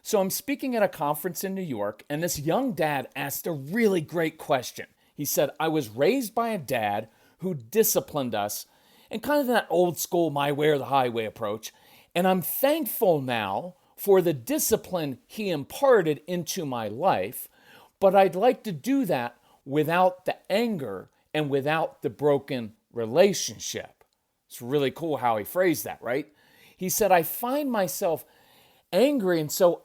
So I'm speaking at a conference in New York, and this young dad asked a really great question. He said, I was raised by a dad who disciplined us and kind of that old school my way or the highway approach. And I'm thankful now for the discipline he imparted into my life, but I'd like to do that without the anger and without the broken relationship. It's really cool how he phrased that, right? He said, I find myself angry, and so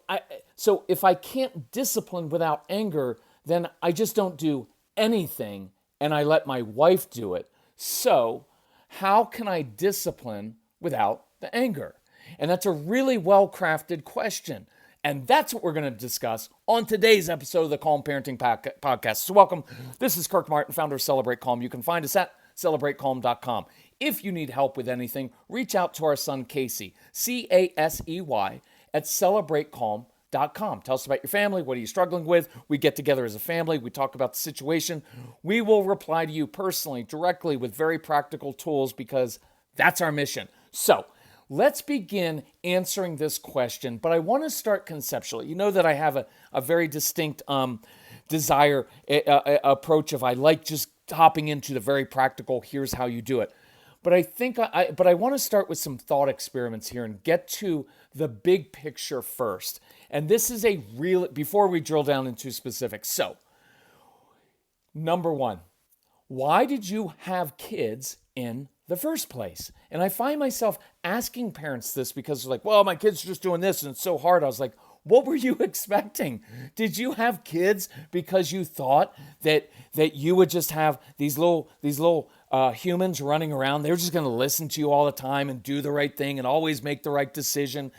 if I can't discipline without anger, then I just don't do anything and I let my wife do it. So how can I discipline without the anger? And that's a really well-crafted question. And that's what we're going to discuss on today's episode of the Calm Parenting Podcast. So welcome. This is Kirk Martin, founder of Celebrate Calm. You can find us at celebratecalm.com. If you need help with anything, reach out to our son, Casey, Casey, at celebratecalm.com. Tell us about your family. What are you struggling with? We get together as a family. We talk about the situation. We will reply to you personally, directly, with very practical tools because that's our mission. So let's begin answering this question, but I want to start conceptually. You know that I have a very distinct desire approach of I like just hopping into the very practical, here's how you do it. But I want to start with some thought experiments here and get to the big picture first. And this is before we drill down into specifics. So, number one, why did you have kids in the first place? And I find myself asking parents this because they're like, well, my kid's just doing this and it's so hard. I was like, what were you expecting? Did you have kids because you thought that you would just have these little humans running around? They're just going to listen to you all the time and do the right thing and always make the right decision.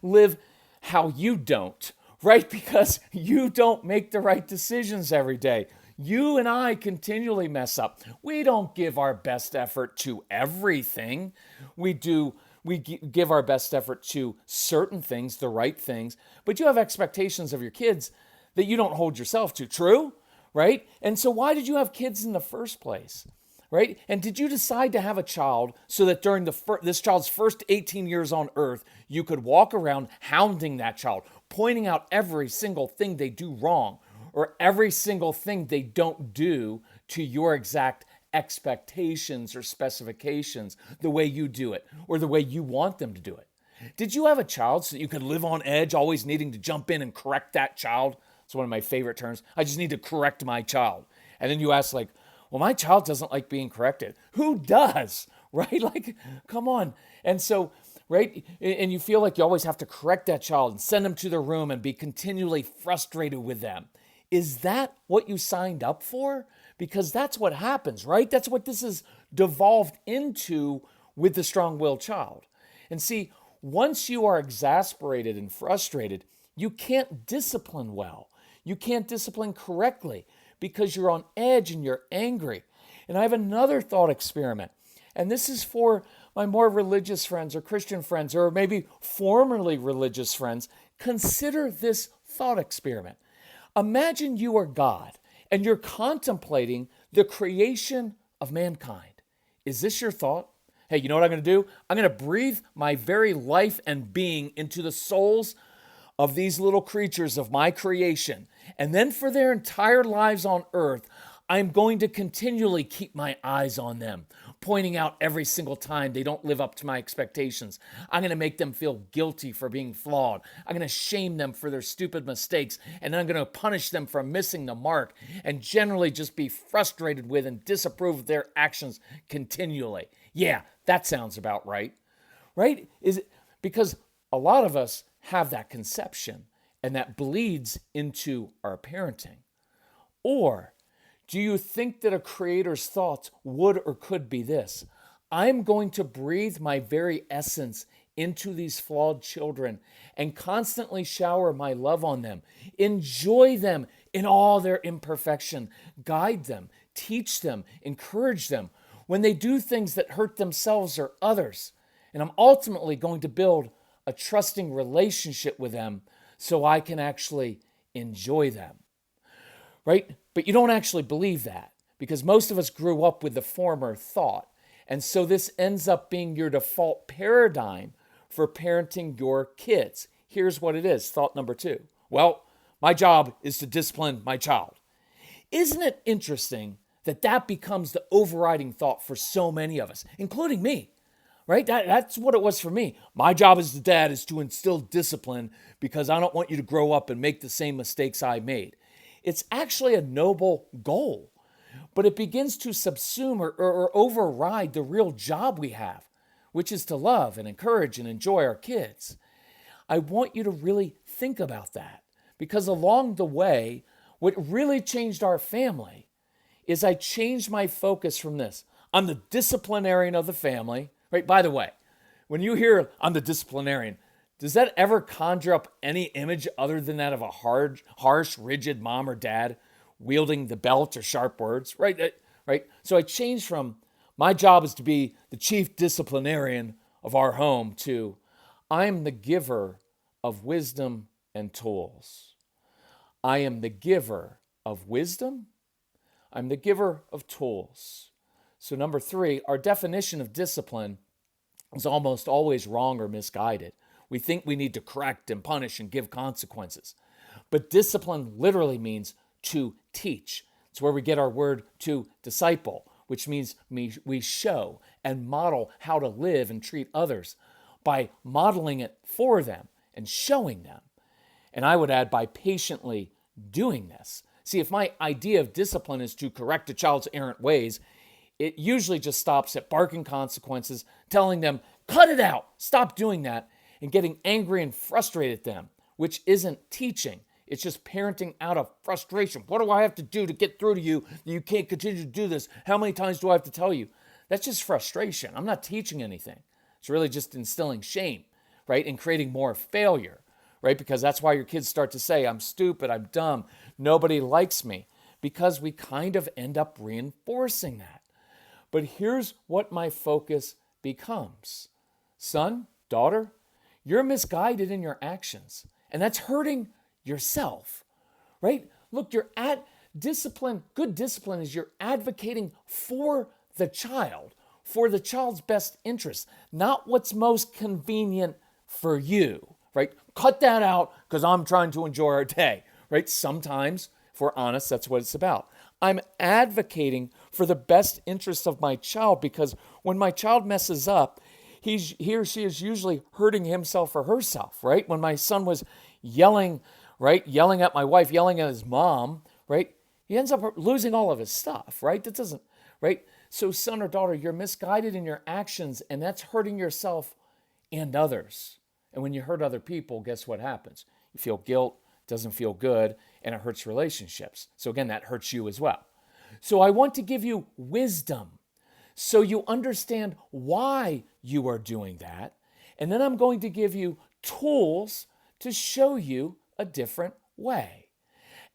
Live how you don't, right? Because you don't make the right decisions every day. You and I continually mess up. We don't give our best effort to everything. We give our best effort to certain things, the right things, but you have expectations of your kids that you don't hold yourself to, true? Right? And so why did you have kids in the first place? Right? And did you decide to have a child so that during this child's first 18 years on earth, you could walk around hounding that child, pointing out every single thing they do wrong, or every single thing they don't do to your exact expectations or specifications, the way you do it, or the way you want them to do it? Did you have a child so that you could live on edge, always needing to jump in and correct that child? It's one of my favorite terms. I just need to correct my child. And then you ask well, my child doesn't like being corrected. Who does? Right? Come on. And so, right? And you feel like you always have to correct that child and send them to their room and be continually frustrated with them. Is that what you signed up for? Because that's what happens, right? That's what this is devolved into with the strong-willed child. And see, once you are exasperated and frustrated, you can't discipline well. You can't discipline correctly because you're on edge and you're angry. And I have another thought experiment. And this is for my more religious friends or Christian friends or maybe formerly religious friends. Consider this thought experiment. Imagine you are God and you're contemplating the creation of mankind. Is this your thought? Hey, you know what I'm going to do? I'm going to breathe my very life and being into the souls of these little creatures of my creation. And then for their entire lives on earth, I'm going to continually keep my eyes on them, pointing out every single time they don't live up to my expectations. I'm going to make them feel guilty for being flawed. I'm going to shame them for their stupid mistakes, and I'm going to punish them for missing the mark, and generally just be frustrated with and disapprove of their actions continually. Yeah, that sounds about right. Right? Is it because a lot of us have that conception, and that bleeds into our parenting? Or do you think that a creator's thoughts would or could be this? I'm going to breathe my very essence into these flawed children and constantly shower my love on them. Enjoy them in all their imperfection. Guide them, teach them, encourage them when they do things that hurt themselves or others. And I'm ultimately going to build a trusting relationship with them so I can actually enjoy them. Right? But you don't actually believe that because most of us grew up with the former thought. And so this ends up being your default paradigm for parenting your kids. here's what it is. Thought number 2. Well, my job is to discipline my child. Isn't it interesting that that becomes the overriding thought for so many of us, including me, right? That's what it was for me. My job as the dad is to instill discipline because I don't want you to grow up and make the same mistakes I made. It's actually a noble goal, but it begins to subsume or override the real job we have, which is to love and encourage and enjoy our kids. I want you to really think about that because along the way, what really changed our family is I changed my focus from this. I'm the disciplinarian of the family, right? By the way, when you hear I'm the disciplinarian, does that ever conjure up any image other than that of a harsh, rigid mom or dad wielding the belt or sharp words, right? Right. So I changed from my job is to be the chief disciplinarian of our home to I'm the giver of wisdom and tools. I am the giver of wisdom. I'm the giver of tools. So number 3, our definition of discipline is almost always wrong or misguided. We think we need to correct and punish and give consequences. But discipline literally means to teach. It's where we get our word to disciple, which means we show and model how to live and treat others by modeling it for them and showing them. And I would add by patiently doing this. See, if my idea of discipline is to correct a child's errant ways, it usually just stops at barking consequences, telling them, cut it out, stop doing that, and getting angry and frustrated at them, which isn't teaching. It's just parenting out of frustration. What do I have to do to get through to you? You can't continue to do this. How many times do I have to tell you? That's just frustration. I'm not teaching anything. It's really just instilling shame, right? And creating more failure, right? Because that's why your kids start to say, I'm stupid, I'm dumb, nobody likes me, because we kind of end up reinforcing that. But here's what my focus becomes. Son, daughter, you're misguided in your actions, and that's hurting yourself, right? Look, you're at discipline. Good discipline is you're advocating for the child's best interest, not what's most convenient for you, right? Cut that out because I'm trying to enjoy our day, right? Sometimes, if we're honest, that's what it's about. I'm advocating for the best interests of my child because when my child messes up, he or she is usually hurting himself or herself, right? When my son was yelling, right? Yelling at my wife, yelling at his mom, right? He ends up losing all of his stuff, right? That doesn't, right? So son or daughter, you're misguided in your actions and that's hurting yourself and others. And when you hurt other people, guess what happens? You feel guilt, doesn't feel good, and it hurts relationships. So again, that hurts you as well. So I want to give you wisdom so you understand why you are doing that. And then I'm going to give you tools to show you a different way.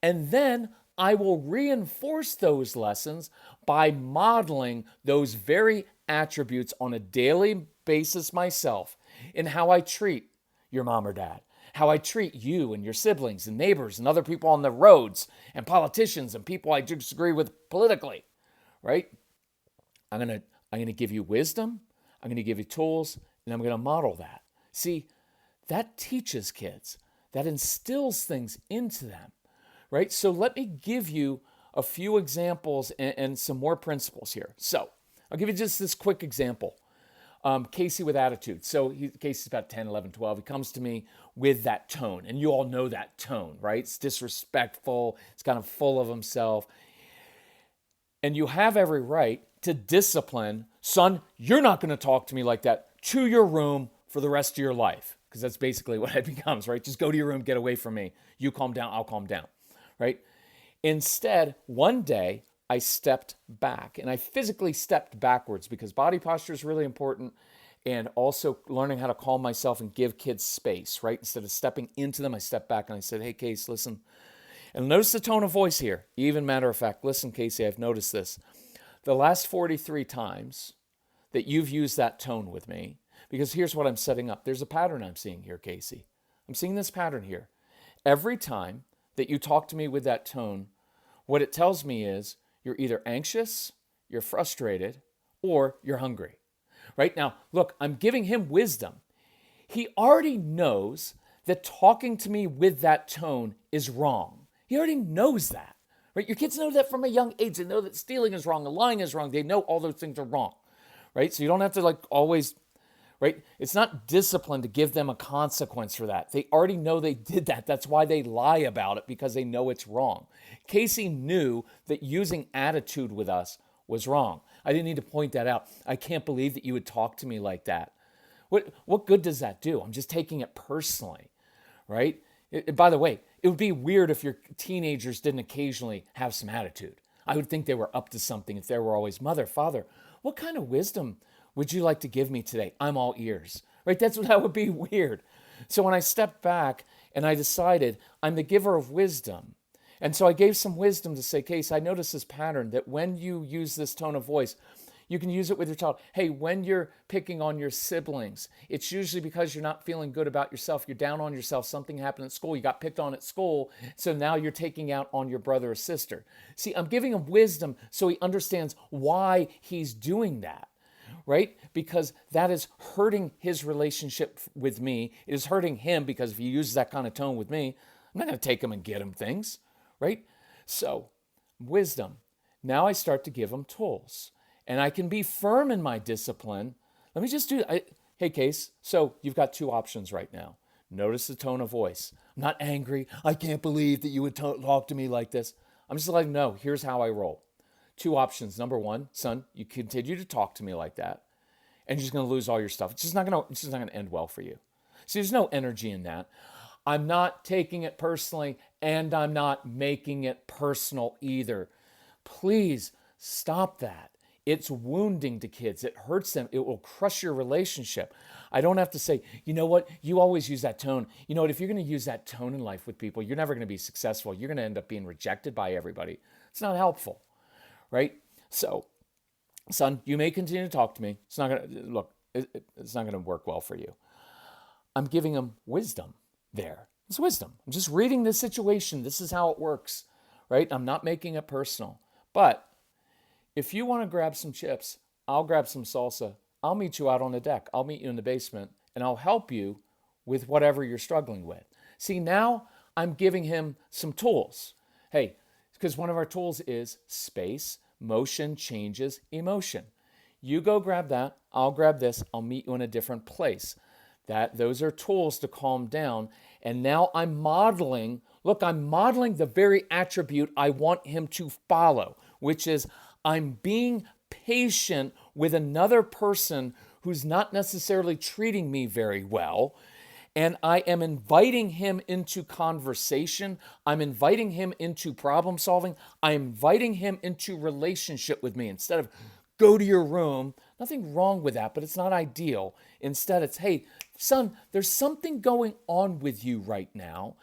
And then I will reinforce those lessons by modeling those very attributes on a daily basis myself in how I treat your mom or dad, how I treat you and your siblings and neighbors and other people on the roads and politicians and people I disagree with politically, right? I'm going to give you wisdom, I'm going to give you tools, and I'm going to model that. See, that teaches kids, that instills things into them, right? So let me give you a few examples and some more principles here. So I'll give you just this quick example. Casey with attitude. So Casey's about 10, 11, 12. He comes to me with that tone. And you all know that tone, right? It's disrespectful. It's kind of full of himself. And you have every right to discipline. Son, you're not going to talk to me like that. To your room for the rest of your life. Because that's basically what it becomes, right? Just go to your room, get away from me. You calm down, I'll calm down, right? Instead, one day, I stepped back and I physically stepped backwards because body posture is really important and also learning how to calm myself and give kids space, right? Instead of stepping into them, I stepped back and I said, hey, Case, listen. And notice the tone of voice here. Even matter of fact, listen, Casey, I've noticed this. The last 43 times that you've used that tone with me, because here's what I'm setting up. There's a pattern I'm seeing here, Casey. I'm seeing this pattern here. Every time that you talk to me with that tone, what it tells me is you're either anxious, you're frustrated, or you're hungry. Right now, look, I'm giving him wisdom. He already knows that talking to me with that tone is wrong. He already knows that, right? Your kids know that from a young age. They know that stealing is wrong and lying is wrong. They know all those things are wrong, right? So you don't have to always, right? It's not discipline to give them a consequence for that. They already know they did that. That's why they lie about it, because they know it's wrong. Casey knew that using attitude with us was wrong. I didn't need to point that out. I can't believe that you would talk to me like that. What good does that do? I'm just taking it personally, right? By the way, it would be weird if your teenagers didn't occasionally have some attitude. I would think they were up to something if they were always, Mother, Father, what kind of wisdom would you like to give me today? I'm all ears, right? That would be weird. So when I stepped back and I decided I'm the giver of wisdom, and so I gave some wisdom to say, Case, I noticed this pattern that when you use this tone of voice, you can use it with your child. Hey, when you're picking on your siblings, it's usually because you're not feeling good about yourself. You're down on yourself. Something happened at school. You got picked on at school. So now you're taking out on your brother or sister. See, I'm giving him wisdom so he understands why he's doing that, right? Because that is hurting his relationship with me. It is hurting him because if he uses that kind of tone with me, I'm not going to take him and get him things, right? So, wisdom. Now I start to give him tools. And I can be firm in my discipline. Let me just do it. Hey, Case, so you've got two options right now. Notice the tone of voice. I'm not angry. I can't believe that you would talk to me like this. I'm just letting you know, here's how I roll. Two options. Number one, son, you continue to talk to me like that, and you're just going to lose all your stuff. It's just not going to end well for you. See, there's no energy in that. I'm not taking it personally, and I'm not making it personal either. Please stop that. It's wounding to kids. It hurts them. It will crush your relationship. I don't have to say, you know what? You always use that tone. You know what? If you're going to use that tone in life with people, you're never going to be successful. You're going to end up being rejected by everybody. It's not helpful, right? So, son, you may continue to talk to me. It's not going to, look, it's not going to work well for you. I'm giving him wisdom there. It's wisdom. I'm just reading this situation. This is how it works, right? I'm not making it personal. But if you want to grab some chips, I'll grab some salsa. I'll meet you out on the deck. I'll meet you in the basement, and I'll help you with whatever you're struggling with. See, now I'm giving him some tools. Hey, because one of our tools is space. Motion changes emotion. You go grab that. I'll grab this. I'll meet you in a different place. Those are tools to calm down. And now I'm modeling. Look, I'm modeling the very attribute I want him to follow, which is I'm being patient with another person who's not necessarily treating me very well. And I am inviting him into conversation. I'm inviting him into problem solving. I'm inviting him into relationship with me. Instead of go to your room, nothing wrong with that, but it's not ideal. Instead, it's, hey, son, there's something going on with you right now.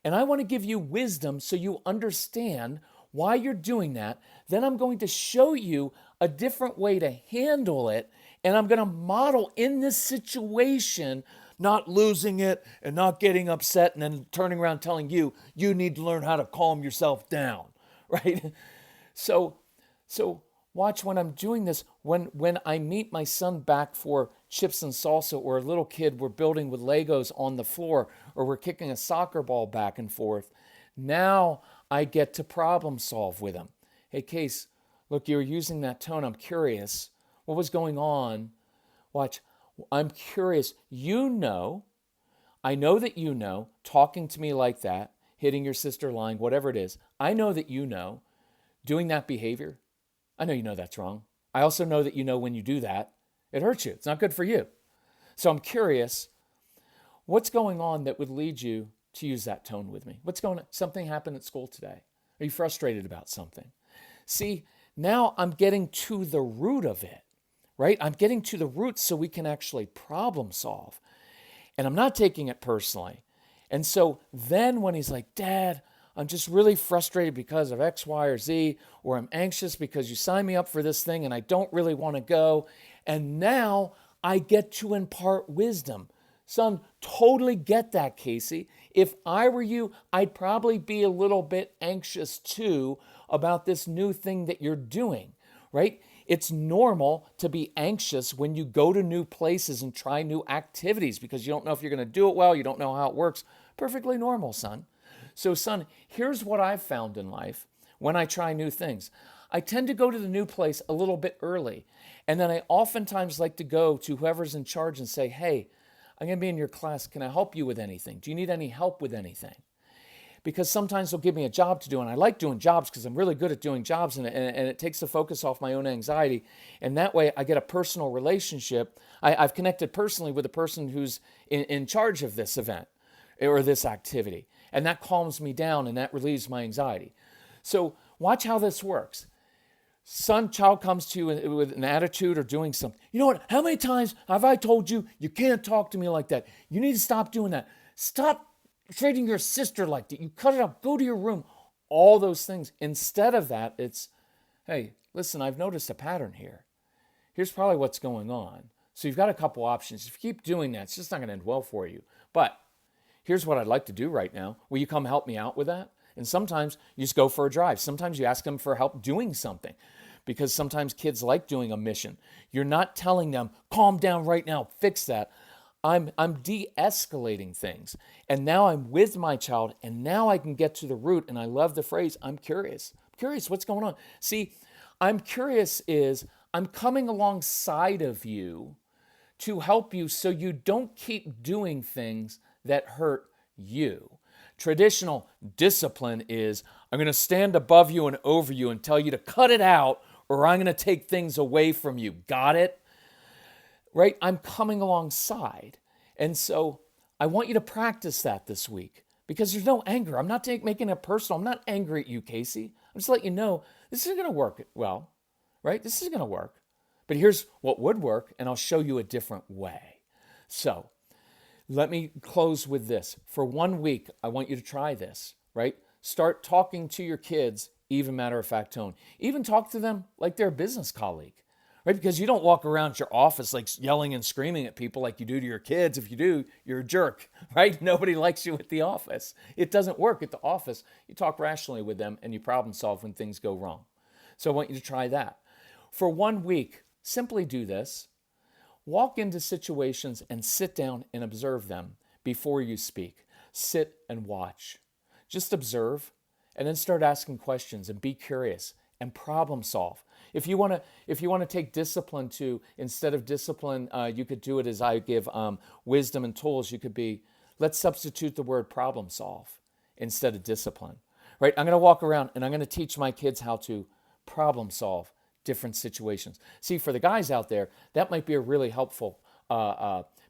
And I want to give you wisdom so you understand why you're doing that. Then I'm going to show you a different way to handle it. And I'm going to model in this situation, not losing it and not getting upset and then turning around telling you, you need to learn how to calm yourself down, right? So watch when I'm doing this, when I meet my son back for chips and salsa, or a little kid, we're building with Legos on the floor, or we're kicking a soccer ball back and forth. Now I get to problem solve with him. Hey, Case, look, you're using that tone. I'm curious. What was going on? Watch. I'm curious. I know that you know, talking to me like that, hitting your sister, lying, whatever it is. I know that you know, doing that behavior. I know you know that's wrong. I also know that you know when you do that, it hurts you. It's not good for you. So I'm curious, what's going on that would lead you to use that tone with me? What's going on? Something happened at school today. Are you frustrated about something? See, now I'm getting to the root of it, right? I'm getting to the root so we can actually problem solve. And I'm not taking it personally. And so then when he's like, Dad, I'm just really frustrated because of X, Y, or Z, or I'm anxious because you signed me up for this thing and I don't really want to go. And now I get to impart wisdom. Son, totally get that, Casey. If I were you, I'd probably be a little bit anxious too about this new thing that you're doing, right? It's normal to be anxious when you go to new places and try new activities because you don't know if you're going to do it well, you don't know how it works. Perfectly normal, son. So, son, here's what I've found in life when I try new things. I tend to go to the new place a little bit early, and then I oftentimes like to go to whoever's in charge and say, hey, I'm going to be in your class. Can I help you with anything? Do you need any help with anything? Because sometimes they'll give me a job to do, and I like doing jobs because I'm really good at doing jobs, and it takes the focus off my own anxiety. And that way I get a personal relationship. I've connected personally with the person who's in charge of this event or this activity. And that calms me down and that relieves my anxiety. So watch how this works. Child comes to you with an attitude or doing something. You know what? How many times have I told you, you can't talk to me like that? You need to stop doing that. Stop treating your sister like that. You cut it out. Go to your room. All those things. Instead of that, it's, hey, listen, I've noticed a pattern here. Here's probably what's going on. So you've got a couple options. If you keep doing that, it's just not going to end well for you. But here's what I'd like to do right now. Will you come help me out with that? And sometimes you just go for a drive. Sometimes you ask them for help doing something because sometimes kids like doing a mission. You're not telling them, calm down right now, fix that. I'm de-escalating things. And now I'm with my child, and now I can get to the root. And I love the phrase, I'm curious. I'm curious what's going on. See, I'm curious is I'm coming alongside of you to help you so you don't keep doing things that hurt you. Traditional discipline is I'm going to stand above you and over you and tell you to cut it out, or I'm going to take things away from you. Got it? Right? I'm coming alongside. And so I want you to practice that this week because there's no anger. I'm not making it personal. I'm not angry at you, Casey. I'm just letting you know this isn't going to work well, right? This isn't going to work. But here's what would work, and I'll show you a different way. So let me close with this. For 1 week, I want you to try this, right? Start talking to your kids, even matter-of-fact tone. Even talk to them like they're a business colleague. Right? Because you don't walk around your office like yelling and screaming at people like you do to your kids. If you do, you're a jerk, right? Nobody likes you at the office. It doesn't work at the office. You talk rationally with them and you problem solve when things go wrong. So I want you to try that. For 1 week, simply do this. Walk into situations and sit down and observe them before you speak. Sit and watch. Just observe and then start asking questions and be curious and problem solve. If you want to take discipline to, instead of discipline, you could do it as I give wisdom and tools. You could be, let's substitute the word problem solve instead of discipline, right? I'm going to walk around and I'm going to teach my kids how to problem solve different situations. See, for the guys out there, that might be a really helpful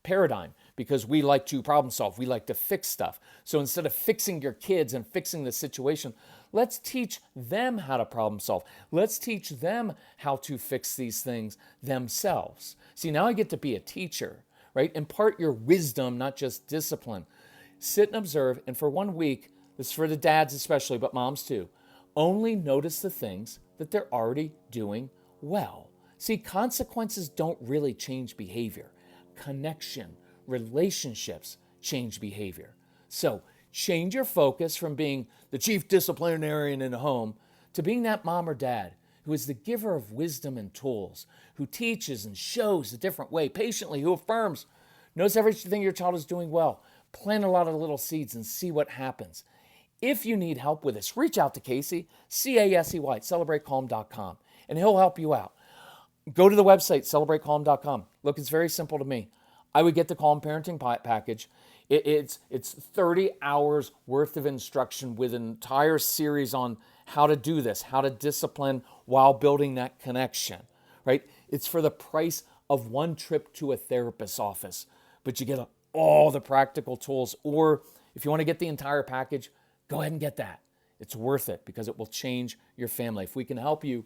paradigm because we like to problem solve. We like to fix stuff. So instead of fixing your kids and fixing the situation, let's teach them how to problem solve. Let's teach them how to fix these things themselves. See, now I get to be a teacher, right? Impart your wisdom, not just discipline. Sit and observe, and for 1 week, this is for the dads especially, but moms too, only notice the things that they're already doing well. See, consequences don't really change behavior. Connection, relationships change behavior. So change your focus from being the chief disciplinarian in the home to being that mom or dad who is the giver of wisdom and tools, who teaches and shows a different way patiently, who affirms, knows everything your child is doing well. Plant a lot of little seeds and see what happens. If you need help with this, reach out to Casey, C-A-S-E-Y, CelebrateCalm.com, and he'll help you out. Go to the website, CelebrateCalm.com. Look, it's very simple to me. I would get the Calm Parenting Package. It's 30 hours worth of instruction with an entire series on how to do this, how to discipline while building that connection, right? It's for the price of 1 trip to a therapist's office, but you get all the practical tools. Or if you want to get the entire package, go ahead and get that. It's worth it because it will change your family. If we can help you,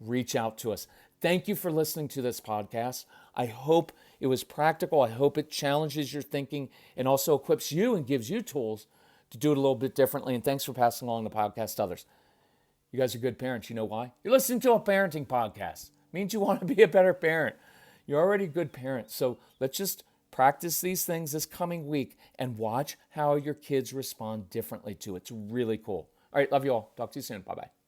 reach out to us. Thank you for listening to this podcast. I hope it was practical. I hope it challenges your thinking and also equips you and gives you tools to do it a little bit differently. And thanks for passing along the podcast to others. You guys are good parents. You know why? You're listening to a parenting podcast. It means you want to be a better parent. You're already a good parent. So let's just practice these things this coming week and watch how your kids respond differently to it. It's really cool. All right, love you all. Talk to you soon. Bye-bye.